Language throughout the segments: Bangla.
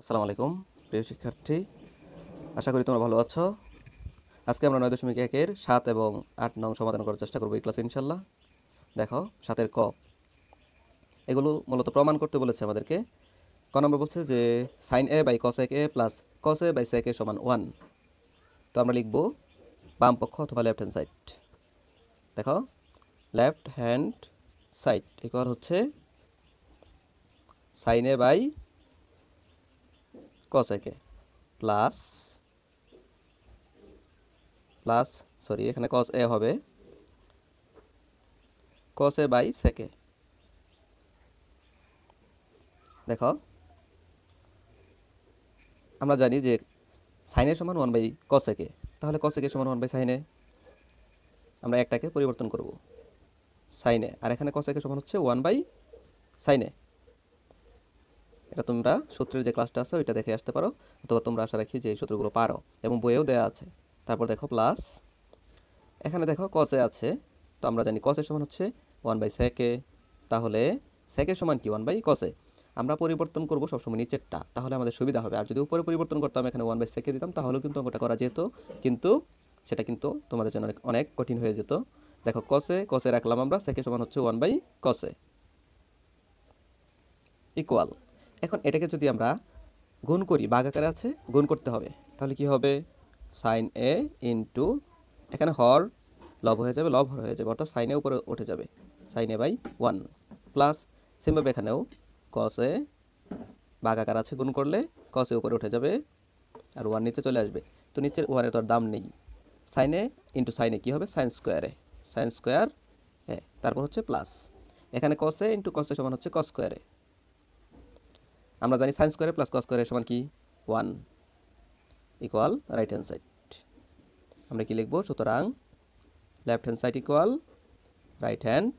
আসসালামু আলাইকুম প্রিয় শিক্ষার্থী, আশা করি তোমরা ভালো আছো। আজকে আমরা 9.1-এর 7 এবং 8 নং সমাধান করার চেষ্টা করবো এই ক্লাসে ইনশাল্লাহ। দেখো 7-এর ক, এগুলো মূলত প্রমাণ করতে বলেছে আমাদেরকে। ক নম্বর বলছে যে sine A by cos A plus cos A by sec A সমান 1। তো আমরা লিখবো বাম পক্ষ অথবা লেফট হ্যান্ড সাইড। দেখো লেফট হ্যান্ড সাইড ইকুয়াল হচ্ছে sine A by cos A plus plus sorry এখানে কস এ হবে কস এ বাই সেক এ। দেখো আমরা জানি যে সাইন এ সমান 1 বাই কস এ, তাহলে কস এ সমান 1 বাই সাইন এ। আমরা একটাকে পরিবর্তন করব সাইন এ, আর এখানে কস এ সমান হচ্ছে 1 বাই সাইন এ। এটা তোমরা সূত্রের যে ক্লাসটা আছে ওইটা দেখে আসতে পারো, অথবা তোমরা আশা রাখি যে এই সূত্রগুলো পারো এবং বইয়েও দেওয়া আছে। তারপর দেখো প্লাস এখানে দেখো কস এ আছে, তো আমরা জানি কস এ সমান হচ্ছে 1 বাই সেক এ, তাহলে সেক এ সমান কি 1 বাই কস এ। আমরা পরিবর্তন করব সবসময় নিচেরটা, তাহলে আমাদের সুবিধা হবে। আর যদি উপরে পরিবর্তন করতাম, এখানে 1 বাই সেক এ দিতাম, তাহলেও কিন্তু অঙ্কটা করা যেত, কিন্তু সেটা কিন্তু তোমাদের জন্য অনেক অনেক কঠিন হয়ে যেত। দেখো কস এ রাখলাম আমরা, সেক এ সমান হচ্ছে 1 বাই কস এ ইকুয়াল। এখন এটাকে যদি আমরা গুণ করি, ভাগ আকারে আছে, গুণ করতে হবে, তাহলে কি হবে সাইন এ ইন্টু এখানে হর লব হয়ে যাবে, লব হর হয়ে যাবে, অর্থাৎ সাইন এ উপরে উঠে যাবে সাইন এ বাই 1 প্লাস সেমভাবে এখানেও কস এ ভাগ আকার আছে, গুণ করলে কস এ উপরে উঠে যাবে আর 1 নিচে চলে আসবে। তো নিচের 1-এর তো আর দাম নেই, সাইন এ ইন্টু সাইন এ কী হবে সাইন স্কোয়ার এ, তারপর হচ্ছে প্লাস এখানে কস এ ইন্টু কস এ সমান হচ্ছে কস স্কোয়ার এ। আমরা জানি সাইন স্কোয়ারে প্লাস কস স্কোয়ারে সমান কি 1 ইকুয়াল রাইট হ্যান্ড সাইড। আমরা কি লিখবো, সুতরাং left hand side equal right hand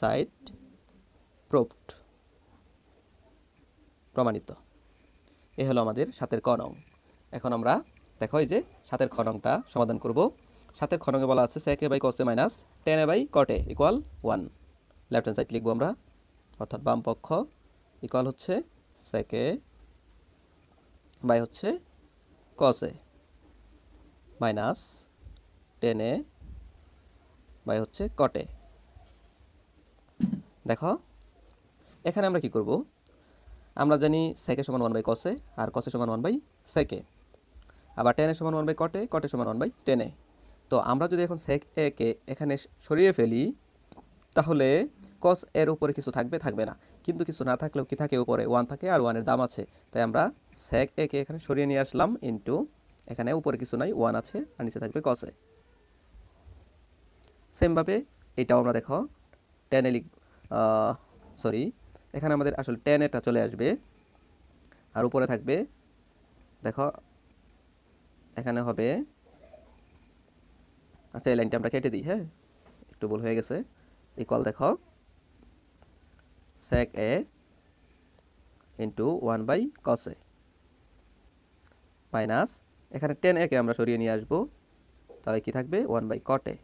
side proved, প্রমাণিত। এ হলো আমাদের 7-এর ক নং। এখন আমরা দেখো এই যে 7-এর খ নংটা সমাধান করব। 7-এর খ নংয়ে বলা আছে sec A by cos A minus tan A by cot A equal 1। Left hand side লিখবো আমরা, অর্থাৎ বাম পক্ষ ইকুয়াল হচ্ছে সেক এ বাই হচ্ছে কস A minus tan A by হচ্ছে কট এ। দেখো এখানে আমরা কি করব, আমরা জানি সেক এ সমান 1 বাই কস এ আর কস এ সমান 1 বাই সেক এ, আবার টেন এ সমান 1 বাই কট এ, কট এ সমান 1 বাই টেন এ। তো আমরা যদি এখন সেক এ কে এখানে সরিয়ে ফেলি, তাহলে কস এর উপরে কিছু থাকবে থাকবে না, কিন্তু কিছু না থাকলেও কি থাকে, উপরে 1 থাকে আর 1-এর দাম আছে, তাই আমরা সেক এ কে এখানে সরিয়ে নিয়ে আসলাম ইন্টু এখানে উপরে কিছু নাই, 1 আছে আর নিচে থাকবে কস এ। সেমভাবে এটাও আমরা দেখো টেন এ সরি এখানে আমাদের আসলে টেন এটা চলে আসবে আর উপরে থাকবে, দেখো এখানে হবে, আচ্ছা এই লাইনটা আমরা কেটে দিই, হ্যাঁ একটু ভুল হয়ে গেছে। ইকুয়াল দেখো sec A into 1 by cos A minus এখানে টেন এ কে আমরা সরিয়ে নিয়ে আসবো, তাহলে কি থাকবে 1 বাই কট এ।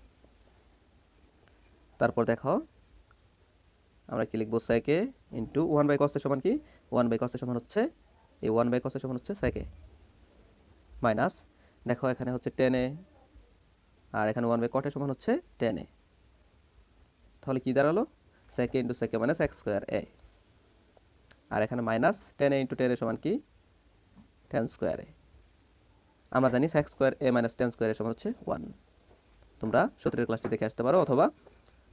তারপর দেখো আমরা কি লিখবো, সেক এ ইন্টু 1 বাই কস এ সমান কি 1 বাই কস এ সমান হচ্ছে এই 1 বাই কস এ সমান হচ্ছে সেক এ মাইনাস দেখো এখানে হচ্ছে টেন এ আর এখানে 1 বাই কট এ সমান হচ্ছে টেন এ, তাহলে কি দাঁড়ালো সেক A into sec A minus x square এ, আর এখানে মাইনাস টেন এ ইন্টু টেন এ সমান কি টেন স্কোয়ার এ। আমরা জানি সেক স্কোয়ার এ মাইনাস টেন স্কোয়ার এ সমান হচ্ছে 1। তোমরা সূত্রের ক্লাসটি দেখে আসতে পারো, অথবা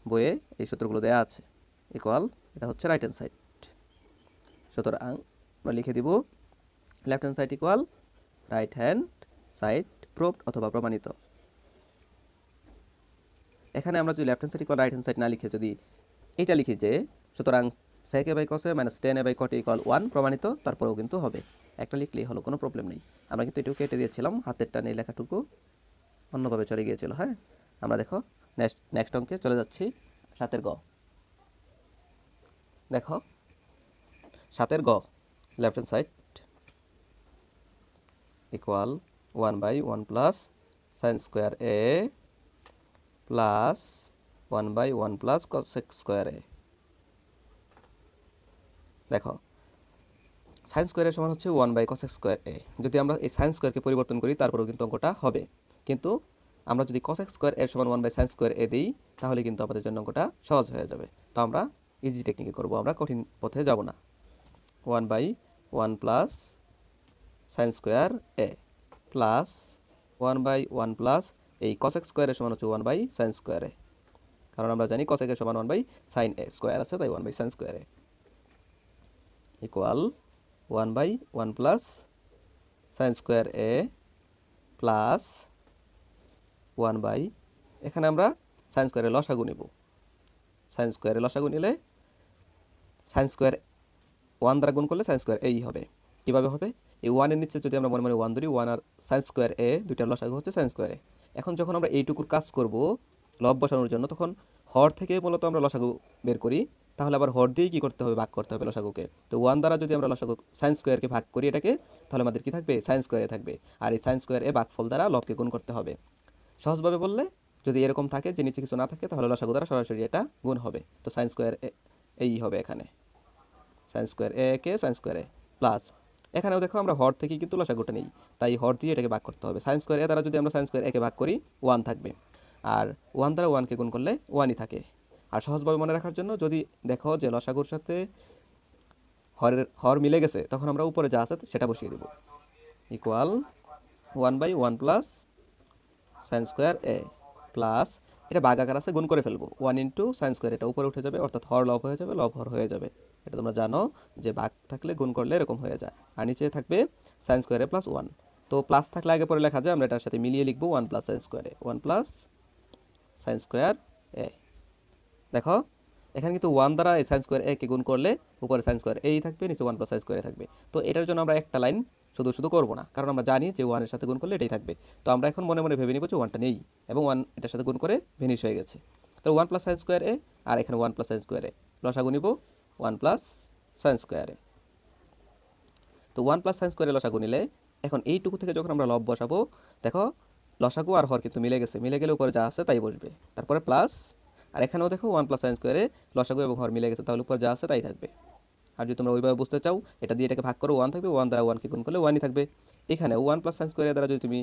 বইয়ে এই সূত্রগুলো দেওয়া আছে। ইকুয়াল এটা হচ্ছে রাইট হ্যান্ড সাইড, সুতরাং আমরা লিখে দিব left hand side equal right hand side proved অথবা প্রমাণিত। এখানে আমরা যদি left hand side equal right hand side না লিখে যদি এইটা লিখি যে সুতরাং sec A by cos A minus tan A by cot A equal 1 প্রমাণিত, তারপরেও কিন্তু হবে, একটা লিখলেই হলো, কোনো প্রবলেম নেই। আমরা কিন্তু এটুকু কেটে দিয়েছিলাম, হাতের টানে এই লেখাটুকু অন্যভাবে চলে গিয়েছিল। হ্যাঁ আমরা দেখো নেক্সট অঙ্কে চলে যাচ্ছি, 7-এর গ। দেখো 7-এর গ left hand side equal 1 by 1 plus sine square A plus 1 by 1 plus cos square A. দেখো সাইন স্কোয়ারের সমান হচ্ছে 1/cos স্কোয়ার এ। যদি আমরা এই সাইন স্কোয়ারকে পরিবর্তন করি তারপরেও কিন্তু অঙ্কটা হবে, কিন্তু আমরা যদি cos স্কোয়ার এর সমান 1/sin স্কোয়ার এ দিই তাহলে কিন্তু আমাদের জন্য অঙ্কটা সহজ হয়ে যাবে। তো আমরা ইজি টেকনিকে করব, আমরা কঠিন পথে যাব না। 1/1 plus sine square A plus 1/1 plus এই cos স্কোয়ারের সমান হচ্ছে 1/sin স্কোয়ার এ, কারণ আমরা জানি cos এর সমান 1/sin এ স্কোয়ার আছে, তাই 1/sin square A equal 1/1 plus sine square A plus 1 by, এখানে আমরা সাইন স্কোয়ারের লসাগু নেব। সাইন স্কোয়ারের লসাগু নিলে সাইন স্কোয়ার 1 দ্বারা গুণ করলে সাইন স্কোয়ার এই হবে। কীভাবে হবে? এই 1-এর নিচে যদি আমরা মনে মনে 1 ধরি, 1 আর সাইন স্কোয়ার এ দুইটার লসাগু হচ্ছে সাইন স্কোয়ার এ। এখন যখন আমরা এইটুকুর কাজ করব লব বসানোর জন্য, তখন হর থেকে মূলত আমরা লসাগু বের করি, তাহলে আবার হর দিয়েই কী করতে হবে? ভাগ করতে হবে লসাগুকে। তো 1 দ্বারা যদি আমরা লসাগু সাইন স্কোয়ারকে ভাগ করি এটাকে, তাহলে আমাদের কী থাকবে? সাইন স্কোয়ারে থাকবে। আর এই সাইন স্কোয়ার এ ভাগফল দ্বারা লবকে গুণ করতে হবে। সহজভাবে বললে যদি এরকম থাকে যে নিচে কিছু না থাকে, তাহলে লসাগু দ্বারা সরাসরি এটা গুণ হবে। তো সাইন স্কোয়ার এই হবে এখানে, sign square A K sign square A plus, এখানেও দেখো আমরা হর থেকে কিন্তু লসাগুটা নেই, তাই হর দিয়ে এটাকে ভাগ করতে হবে। সাইন স্কোয়ার এ দ্বারা যদি আমরা সাইন স্কোয়ার একে ভাগ করি 1 থাকবে, আর 1 দ্বারা 1কে গুণ করলে 1ই থাকে। আর সহজভাবে মনে রাখার জন্য যদি দেখো যে লসাগুর সাথে হর মিলে গেছে, তখন আমরা উপরে যা আছে সেটা বসিয়ে দেব। Equal 1/1 plus sine square A plus, এটা ভাগ আকার আছে, গুণ করে ফেলবো। 1 ইন্টু সাইন স্কোয়ার, এটা উপরে উঠে যাবে, অর্থাৎ হর লব হয়ে যাবে, লব হর হয়ে যাবে। এটা তোমরা জানো যে ভাগ থাকলে গুণ করলে এরকম হয়ে যায়। আর নিচে থাকবে সাইন স্কোয়ারে প্লাস 1। তো প্লাস থাকলে আগে পরে লেখা যায়, আমরা এটার সাথে মিলিয়ে লিখবো 1 প্লাস সাইন স্কোয়ারে, 1 প্লাস সাইন স্কোয়ার এ। দেখো এখানে কিন্তু 1 দ্বারা এই সাইন স্কোয়ার এ কে গুণ করলে উপরে সাইন স্কোয়ার এই থাকবে, নিচে 1 প্লাস সাইন স্কোয়ারে থাকবে। তো এটার জন্য আমরা একটা লাইন শুধু শুধু করবো না, কারণ আমরা জানি যে 1-এর সাথে গুণ করলে এটাই থাকবে। তো আমরা এখন মনে মনে ভেবে নিব যে 1টা নেই, এবং 1 এটার সাথে গুণ করে ভেনিশ হয়ে গেছে। তো 1 প্লাস সাইন স্কোয়ার এ, আর এখানে 1 প্লাস সাইন স্কোয়ার এ, লসাগু নিব 1 প্লাস সাইন স্কোয়ার এ। তো 1 প্লাস সাইন স্কোয়ারে লসাগু নিলে এখন এইটুকু থেকে যখন আমরা লব বসাবো, দেখো লসাগু আর হর কিন্তু মিলে গেছে, মিলে গেলে উপরে যা আছে তাই বসবে, তারপরে প্লাস, আর এখানেও দেখো 1 প্লাস সাইন স্কোয়ারে লসাগু এবং হর মিলে গেছে, তাহলে উপরে যা আছে তাই থাকবে। আর যদি তোমরা ওইভাবে বুঝতে চাও, এটা দিয়ে এটাকে ভাগ করো, 1 থাকবে, 1 দ্বারা 1কে গুণ করলে 1ই থাকবে। এখানে 1 প্লাস সাইন স্কোয়ার দ্বারা যদি তুমি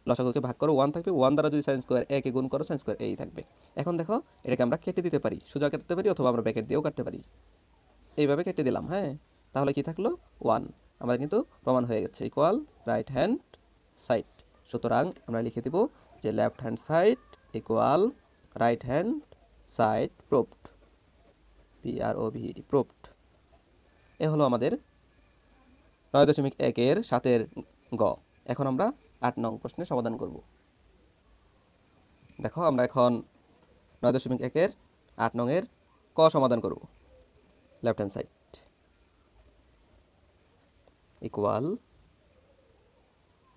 লসাগুকে ভাগ করো 1 থাকবে, 1 দ্বারা যদি সাইন স্কোয়ার এ কে গুণ করো সাইন স্কোয়ার এই থাকবে। এখন দেখো এটাকে আমরা কেটে দিতে পারি, সোজা কাটতে পারি, অথবা আমরা ব্র্যাকেট দিয়েও কাটতে পারি। এইভাবে কেটে দিলাম, হ্যাঁ, তাহলে কি থাকলো? 1। আমাদের কিন্তু প্রমাণ হয়ে গেছে, ইকুয়াল রাইট হ্যান্ড সাইড। সুতরাং আমরা লিখে দিব যে left hand side equal right hand side proved, PROVED proved. এ হলো আমাদের 9.1-এর 7-এর গ। এখন আমরা 8 নং প্রশ্নের সমাধান করব। দেখো আমরা এখন 9.1-এর 8 নং-এর ক সমাধান করব। Left hand side equal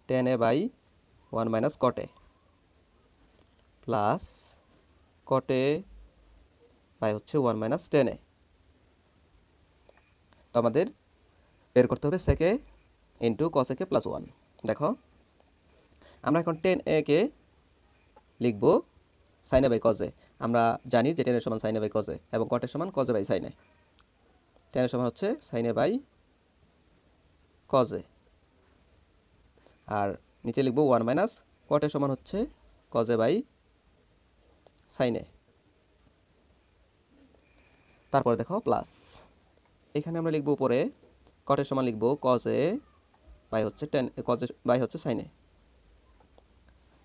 tan a by 1 minus cot a plus cot a by হচ্ছে 1 মাইনাস tan a। তো আমাদের বের করতে হবে sec a into cos a k plus 1। দেখো আমরা এখন tan a কে লিখব sin a by cos a। আমরা জানি যে tan এর সমান sin a by cos a এবং cot এর সমান cos a by sin a। tan এর সমান হচ্ছে sin a by cos a, আর নিচে লিখব 1 মাইনাস cot এর সমান হচ্ছে cos a by sin a। তারপরে দেখো প্লাস, এখানে আমরা লিখব উপরে cot এর সমান লিখব cos a বাই হচ্ছে tan, cos a বাই হচ্ছে sin a,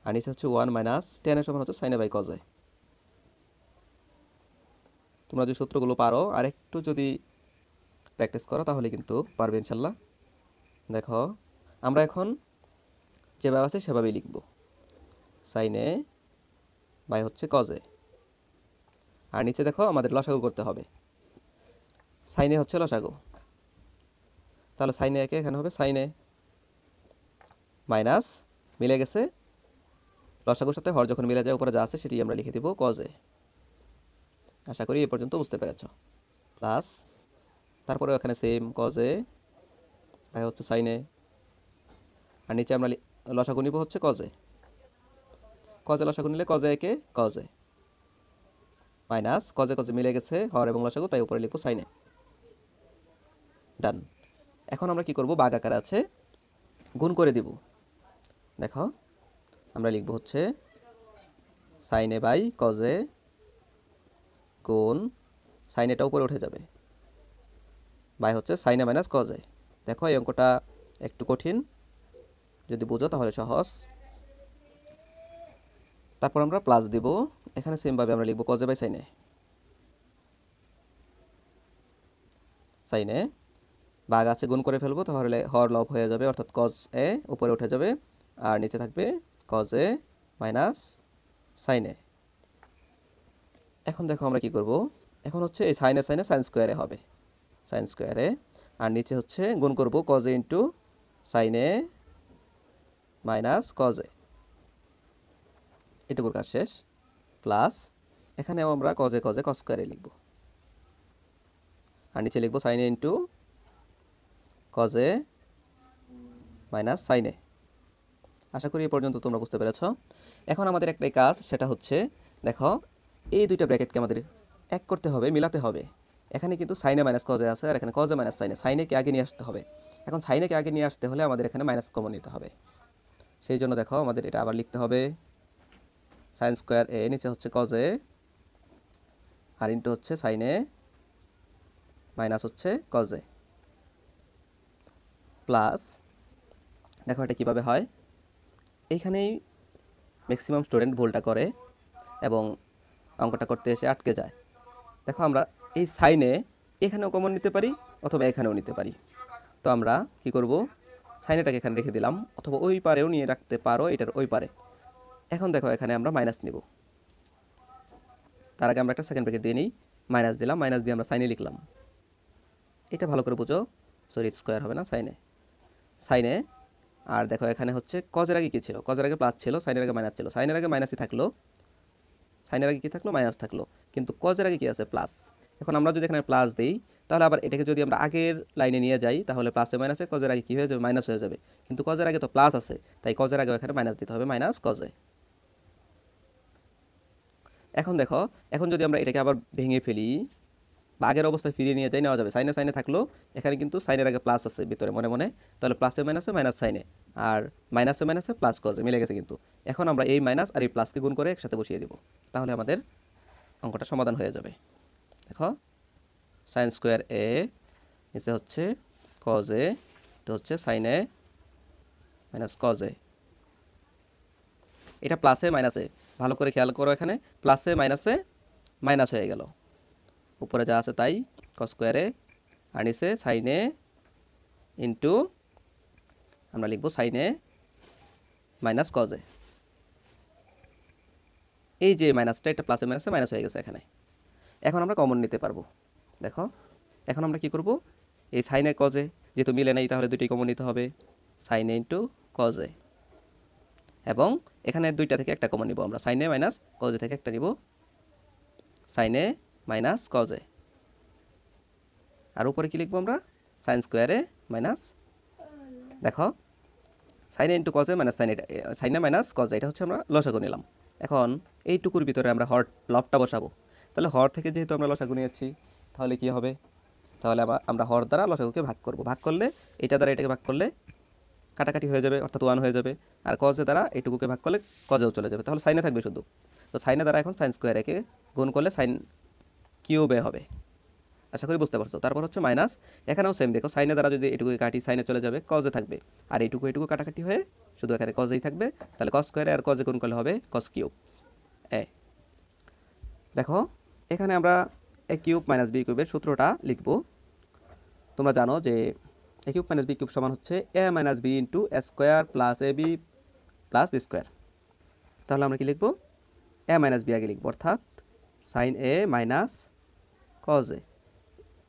আর নিচে হচ্ছে 1 মাইনাস tan এর সমান হচ্ছে sin a by cos a। তোমরা যে সূত্রগুলো পারো আর একটু যদি প্র্যাকটিস করো তাহলে কিন্তু পারবে ইনশাল্লাহ। দেখো আমরা এখন যেভাবে আছে সেভাবেই লিখব, sin a বাই হচ্ছে cos a, আর নিচে দেখো আমাদের লসাগু করতে হবে। sin a হচ্ছে লসাগু, তাহলে sin a কে এখানে হবে sin a মাইনাস, মিলে গেছে লসাগুর সাথে হর যখন মিলে যায় উপরে যা আছে সেটি আমরা লিখে দিব cos a। আশা করি এ পর্যন্ত বুঝতে পেরেছ। প্লাস তারপরে এখানে সেম cos a বাই হচ্ছে sin a, আর নিচে আমরা লসাগু নিব হচ্ছে cos a। cos a লসাগু নিলে cos a K cos a minus cos a মিলে গেছে হর এবং লসাগু, তাই উপরে লিখব sin a। ডান। এখন আমরা কি করব, ভাগ আকারে আছে, গুণ করে দিব। দেখো আমরা লিখব হচ্ছে sine A by cos A গুণ, সাইন এটা উপরে উঠে যাবে, বাই হচ্ছে sine A minus cos A. দেখো এই অঙ্কটা একটু কঠিন, যদি বুঝো তাহলে সহজ। তারপর আমরা প্লাস দিব, এখানে সেমভাবে আমরা লিখব cos A by sine A. Sine A ভাগ আছে, গুণ করে ফেলবো, তাহলে হর লব হয়ে যাবে, অর্থাৎ কজ এ উপরে উঠে যাবে আর নিচে থাকবে কজ এ মাইনাস সাইন এ। এখন দেখো আমরা কি করব, এখন হচ্ছে এই সাইনে সাইনে সাইন স্কোয়ারে হবে, সাইন স্কোয়ারে, আর নিচে হচ্ছে গুণ করব cause A into sign A minus cos এ, এটুকুর কাজ শেষ। প্লাস এখানেও আমরা কজ এ কজ স্কোয়ারে লিখব, আর নিচে লিখব sine A into cos A minus sine A. আশা করি এই পর্যন্ত তোমরা বুঝতে পেরেছ। এখন আমাদের একটাই কাজ, সেটা হচ্ছে দেখো এই দুইটা ব্র্যাকেটকে আমাদের এক করতে হবে, মিলাতে হবে। এখানে কিন্তু সাইনে মাইনাস কজে আছে, আর এখানে কজে মাইনাস সাইনে, সাইনেকে আগে নিয়ে আসতে হবে। এখন সাইনেকে আগে নিয়ে আসতে হলে আমাদের এখানে মাইনাস কমন নিতে হবে। সেই জন্য দেখো আমাদের এটা আবার লিখতে হবে সাইন স্কোয়ার এ, নিচে হচ্ছে কজে, আর ইন্টু হচ্ছে সাইনে মাইনাস হচ্ছে কজে, প্লাস দেখো এটা কীভাবে হয়, এইখানেই ম্যাক্সিমাম স্টুডেন্ট ভুলটা করে এবং অঙ্কটা করতে এসে আটকে যায়। দেখো আমরা এই সাইনে এখানেও কমন নিতে পারি অথবা এখানেও নিতে পারি। তো আমরা কি করব, সাইনেটাকে এখানে রেখে দিলাম, অথবা ওই পারেও নিয়ে রাখতে পারো, এটার ওই পারে। এখন দেখো এখানে আমরা মাইনাস নিব, তার আগে আমরা একটা সেকেন্ড ব্র্যাকেট দিয়ে নিই, মাইনাস দিলাম, মাইনাস দিয়ে আমরা সাইনে লিখলাম। এটা ভালো করে বুঝো, সরি স্কোয়ার হবে না, সাইনে, সাইনে। আর দেখো এখানে হচ্ছে কজের আগে কী ছিল, কজের আগে প্লাস ছিল, সাইনের আগে মাইনাস ছিল, সাইনের আগে মাইনাসই থাকলো, সাইনের আগে কী থাকলো, মাইনাস থাকলো, কিন্তু কজের আগে কী আছে, প্লাস। এখন আমরা যদি এখানে প্লাস দিই, তাহলে আবার এটাকে যদি আমরা আগের লাইনে নিয়ে যাই, তাহলে প্লাসে মাইনাসে কজের আগে কী হয়ে যাবে, মাইনাস হয়ে যাবে, কিন্তু কজের আগে তো প্লাস আছে, তাই কজের আগে এখানে মাইনাস দিতে হবে, মাইনাস কজে। এখন দেখো, এখন যদি আমরা এটাকে আবার ভেঙে ফেলি বা আগের অবস্থায় ফিরিয়ে নিয়ে যাই, নেওয়া যাবে। সাইনে সাইনে থাকলো, এখানে কিন্তু সাইনের আগে প্লাস আছে ভিতরে মনে মনে, তাহলে প্লাসে মাইনাসে মাইনাস সাইনে, আর মাইনাসে মাইনাসে প্লাস কজে, মিলে গেছে কিন্তু। এখন আমরা এই মাইনাস আর এই প্লাসকে গুণ করে একসাথে বসিয়ে দিব, তাহলে আমাদের অঙ্কটা সমাধান হয়ে যাবে। দেখো সাইন স্কোয়ার এ, নিচে হচ্ছে কজ এ, এটা হচ্ছে sine A minus cos A. এটা প্লাসে মাইনাসে, ভালো করে খেয়াল করো, এখানে প্লাসে মাইনাসে মাইনাস হয়ে গেল, উপরে যা আছে তাই, কজ স্কোয়ারে, আর নিচে সাইন এ ইন্টু আমরা লিখব sine A minus cos A. এই যে মাইনাসটা, এটা প্লাসে মাইনাসে মাইনাস হয়ে গেছে এখানে। এখন আমরা কমন নিতে পারবো। দেখো এখন আমরা কি করব, এই সাইন এ কজ এ যেহেতু মিলে নেই, তাহলে দুইটাই কমন নিতে হবে, sine A into cos A, এবং এখানে দুইটা থেকে একটা কমন নিব আমরা, sine A minus cos A থেকে একটা নিব, sine A minus cos A, আর উপরে কি লিখবো আমরা, সাইন স্কোয়ারে মাইনাস, দেখো sine A into cos A minus sine A minus cos A, এটা হচ্ছে আমরা লসাগু নিলাম। এখন এইটুকুর ভিতরে আমরা হর লবটা বসাবো, তাহলে হর থেকে যেহেতু আমরা লসাগু নিয়েছি, তাহলে কি হবে, তাহলে আমরা হর দ্বারা লসাগুকে ভাগ করব, ভাগ করলে এটা দ্বারা এটাকে ভাগ করলে কাটাকাটি হয়ে যাবে, অর্থাৎ 1 হয়ে যাবে, আর কজে দ্বারা এইটুকুকে ভাগ করলে কজেও চলে যাবে, তাহলে সাইনে থাকবে শুধু। তো সাইনে দ্বারা এখন সাইন স্কোয়ার একে গুণ করলে সাইন কিউবে হবে, আশা করি বুঝতে পারছো। তারপর হচ্ছে মাইনাস, এখানেও সেম, দেখো সাইনে দ্বারা যদি এটুকু কাটি, সাইনে চলে যাবে, কজে থাকবে, আর এইটুকু কাটাকাটি হয়ে শুধু এখানে কজেই থাকবে, তাহলে কজ স্কোয়ারে আর কজে গুণ করলে হবে কজ কিউব এ। দেখো এখানে আমরা এ কিউব মাইনাস বি কিউবের সূত্রটা লিখব। তোমরা জানো যে এ কিউব মাইনাস বি কিউব সমান হচ্ছে এ minus B into A square plus A B plus B square. তাহলে আমরা কি লিখব, এ মাইনাস বি আগে লিখব, অর্থাৎ sine A minus cos A.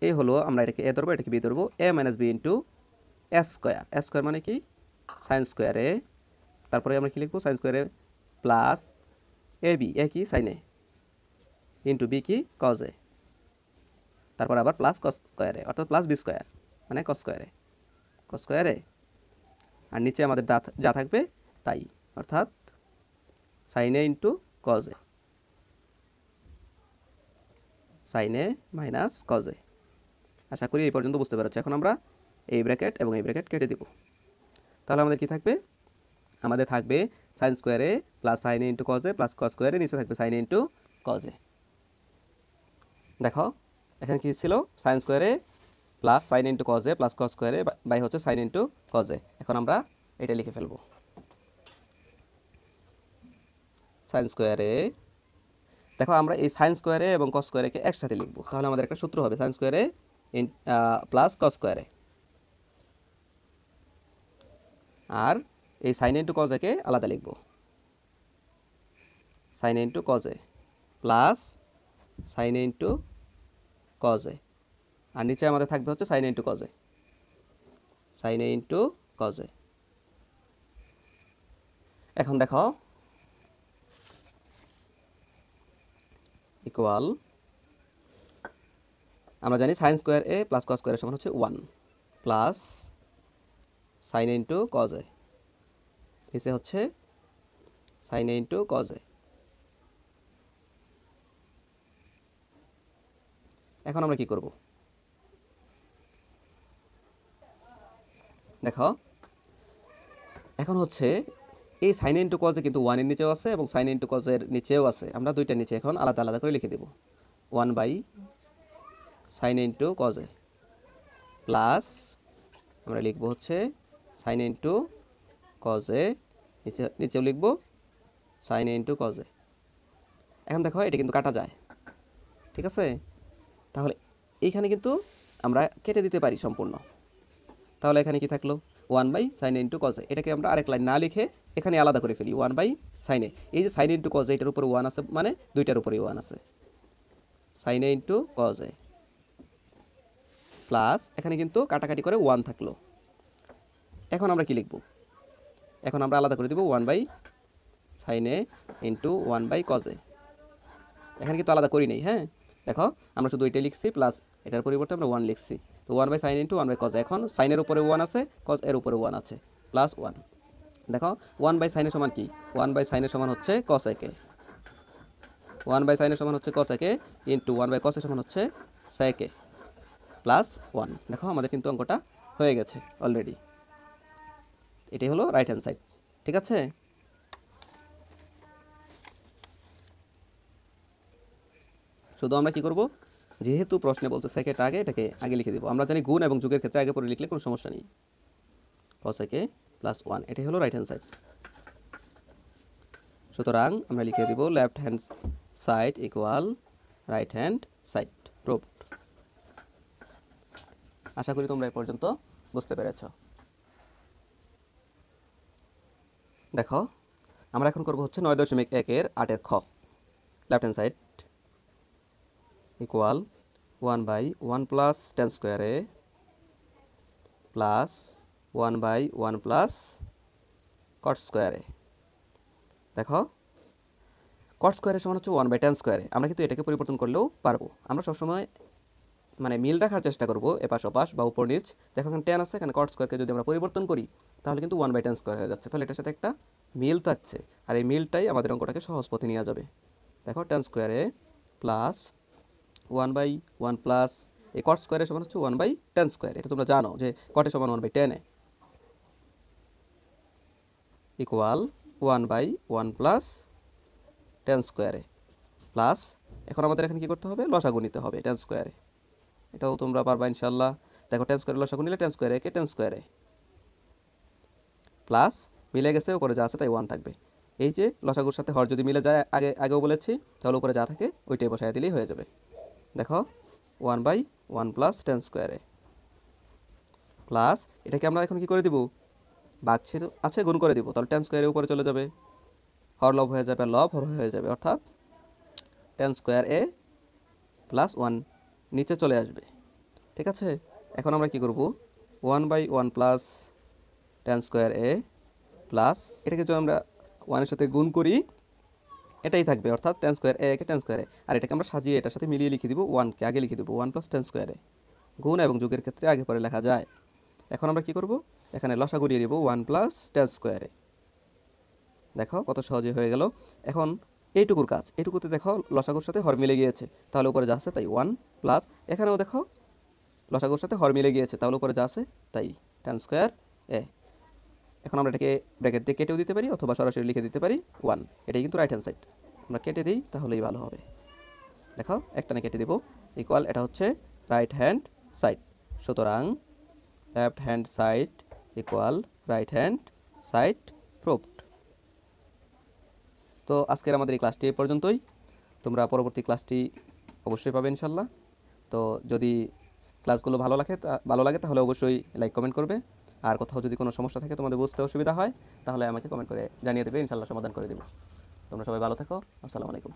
এই হলো, আমরা এটাকে এ ধরবো, এটাকে বি ধরবো, A minus B into A square মানে কি সাইন স্কোয়ার এ, তারপরে আমরা কি লিখবো, sine square A plus A B, A কি সাইন এ, ইন্টু বি কি কজ এ, তারপর আবার প্লাস কস স্কোয়ার এ, অর্থাৎ প্লাস বি স্কোয়ার মানে কস স্কোয়ার এ, আর নিচে আমাদের যা থাকবে তাই, অর্থাৎ sine A into cos A, sine A minus cos A. আশা করি এই পর্যন্ত বুঝতে পেরেছো। এখন আমরা এই ব্র্যাকেট এবং এই ব্র্যাকেট কেটে দিব। তাহলে আমাদের কি থাকবে, আমাদের থাকবে সাইন স্কোয়ারে প্লাস সাইন ইন্টু কজে প্লাস কস স্কোয়ারে, নিচে থাকবে সাইন ইন্টু কজে। দেখো এখানে কি ছিল, সাইন স্কোয়ারে প্লাস সাইন ইন্টু কজে প্লাস কস স্কোয়ারে বাই হচ্ছে সাইন ইন্টু কজে। এখন আমরা এটা লিখে ফেলবো, সাইন স্কোয়ারে, দেখো আমরা এই সাইন স্কোয়ারে এবং কস স্কোয়ারেকে একসাথে লিখব, তাহলে আমাদের একটা সূত্র হবে সাইন স্কোয়ারে প্লাস কস স্কোয়ারে, আর এই সাইন ইন্টু কজেকে আলাদা লিখব, সাইন ইন্টু কজে প্লাস সাইন ইন্টু কজে, আর নিচে আমাদের থাকবে হচ্ছে সাইন ইন্টু কজে, সাইন ইন্টু কজে। এখন দেখো ইকুয়াল, আমরা জানি সাইন স্কোয়ার এ প্লাস কস স্কোয়ারের সমান হচ্ছে 1 প্লাস সাইন ইন্টু কজে, নিচে হচ্ছে সাইন ইন্টু কজে। এখন আমরা কি করব, দেখো এখন হচ্ছে এই সাইন ইন্টু কজে কিন্তু 1 এর নিচেও আছে এবং সাইন ইন্টু কজের নিচেও আছে, আমরা দুইটার নিচে এখন আলাদা আলাদা করে লিখে দেব, 1 বাই সাইন ইন্টু কজে প্লাস আমরা লিখব হচ্ছে সাইন ইন্টু কজে, নিচেও লিখব সাইন ইন্টু কজে। এখন দেখো এটা কিন্তু কাটা যায়, ঠিক আছে, তাহলে এইখানে কিন্তু আমরা কেটে দিতে পারি সম্পূর্ণ। তাহলে এখানে কি থাকলো, 1 বাই সাইন ইন্টু কজে, এটাকে আমরা আরেক লাইন না লিখে এখানে আলাদা করে ফেলি, 1 বাই সাইনে, এই যে সাইন ইন্টু কজে এটার উপরে 1 আছে মানে দুইটার উপরে 1 আছে, সাইনে ইন্টু কজে প্লাস এখানে কিন্তু কাটাকাটি করে 1 থাকলো। এখন আমরা কি লিখব, এখন আমরা আলাদা করে দেব 1 বাই সাইনে ইন্টু 1 বাই কজে, এখানে কিন্তু আলাদা করি নেই। হ্যাঁ দেখো আমরা শুধু এটাই লিখছি প্লাস এটার পরিবর্তে আমরা 1 লিখছি, তো 1 by sine into 1 by cos, এখন সাইনের উপরে 1 আছে কজ এর উপরে 1 আছে প্লাস 1। দেখো 1 বাই সাইনের সমান কি, 1 বাই সাইনের সমান হচ্ছে কস একে, 1 বাই সাইনের সমান হচ্ছে কস একে ইন্টু 1 বাই কসের সমান হচ্ছে সেকে প্লাস 1। দেখো আমাদের কিন্তু অঙ্কটা হয়ে গেছে অলরেডি, এটাই হলো রাইট হ্যান্ড সাইড, ঠিক আছে। শুধু আমরা কি করব, যেহেতু প্রশ্নে বলছে সেকেন্ড আগে, এটাকে আগে লিখে দিব। আমরা জানি গুণ এবং যোগের ক্ষেত্রে আগে পরে লিখলে কোনো সমস্যা নেই, cos a প্লাস 1, এটাই হলো রাইট হ্যান্ড সাইড। সুতরাং আমরা লিখে দিব left hand side equal right hand side proved. আশা করি তোমরা এ পর্যন্ত বুঝতে পেরেছ। দেখো আমরা এখন করব হচ্ছে 9.1 এর 8 এর খ, left hand side equal 1 by 1 plus tan স্কোয়ারে প্লাস 1 বাই 1 প্লাস কট স্কোয়ারে। দেখো কট স্কোয়ারের সমান হচ্ছে 1 বাই টেন স্কোয়ারে, আমরা কিন্তু এটাকে পরিবর্তন করলেও পারবো। আমরা সবসময় মানে মিল রাখার চেষ্টা করবো এপাশ ওপাশ বা উপর নিচ। দেখো এখানে টেন আছে, এখানে কট স্কোয়ারকে যদি আমরা পরিবর্তন করি তাহলে কিন্তু 1 বাই টেন স্কোয়ার হয়ে যাচ্ছে, তাহলে এটার সাথে একটা মিল থাকছে, আর এই মিলটাই আমাদের অঙ্কটাকে সহজ পথে নিয়ে যাবে। দেখো টেন স্কোয়ারে প্লাস 1 বাই 1 প্লাস এই কট স্কোয়ারের সমান হচ্ছে 1 বাই টেন স্কোয়ার, এটা তোমরা জানো যে কটের সমান 1 by 10 equal 1 by 1 plus tan স্কোয়ারে প্লাস, এখন আমাদের এখানে কী করতে হবে, লসাগু নিতে হবে টেন স্কোয়ারে, এটাও তোমরা পারবা ইনশাল্লাহ। দেখো টেন স্কোয়ারে লসাগু নিলে টেন স্কোয়ারে একে টেন স্কোয়ারে প্লাস মিলে গেছে, উপরে যা আছে তাই 1 থাকবে। এই যে লসাগুর সাথে হর যদি মিলে যায় আগেও বলেছি, তাহলে উপরে যা থাকে ওইটাই বসায় দিলেই হয়ে যাবে। দেখো 1 বাই 1 প্লাস টেন স্কোয়ারে প্লাস এটাকে আমরা এখন কী করে দিব, বাঘছিল আছে গুণ করে দিব, তাহলে টেন স্কোয়ারের উপরে চলে যাবে, হর লব হয়ে যাবে, লব হর হয়ে যাবে, অর্থাৎ টেন স্কোয়ার এ প্লাস 1 নিচে চলে আসবে, ঠিক আছে। এখন আমরা কি করব, 1 by 1 plus tan square A plus এটাকে যদি আমরা 1 এর সাথে গুণ করি এটাই থাকবে, অর্থাৎ টেন স্কোয়ার এ কে টেন স্কোয়ারে, আর এটাকে আমরা সাজিয়ে এটার সাথে মিলিয়ে লিখে দিব 1কে আগে লিখে দেবো 1 প্লাস টেন স্কোয়ারে, গুণ এবং যোগের ক্ষেত্রে আগে পরে লেখা যায়। এখন আমরা কি করব, এখানে লসাগু দিয়ে দিব 1 প্লাস টেন স্কোয়ারে, দেখো কত সহজে হয়ে গেল। এখন এইটুকুর কাজ, এইটুকুতে দেখো লসাগুর সাথে হর মিলে গিয়েছে, তাহলে উপরে যা আছে তাই 1 প্লাস এখানেও দেখো লসাগুর সাথে হর মিলে গিয়েছে, তাহলে উপরে যা আছে তাই, tan স্কোয়ার এ। এখন আমরা এটাকে ব্র্যাকেট দিয়ে কেটেও দিতে পারি অথবা সরাসরি লিখে দিতে পারি 1। এটাই কিন্তু রাইট হ্যান্ড সাইড। আমরা কেটে দিই তাহলেই ভালো হবে। দেখাও একটানে কেটে দেবো, ইকুয়াল এটা হচ্ছে রাইট হ্যান্ড সাইড। সুতরাং left hand side equal right hand side proved. তো আজকের আমাদের এই ক্লাসটি এই পর্যন্তই। তোমরা পরবর্তী ক্লাসটি অবশ্যই পাবে ইনশাল্লাহ। তো যদি ক্লাসগুলো ভালো লাগে তাহলে অবশ্যই লাইক কমেন্ট করবে। আর কোথাও যদি কোনো সমস্যা থাকে, তোমাদের বুঝতে অসুবিধা হয়, তাহলে আমাকে কমেন্ট করে জানিয়ে দেবে, ইনশাল্লাহ সমাধান করে দেবো। তোমরা সবাই ভালো থাকো। আসসালামু আলাইকুম।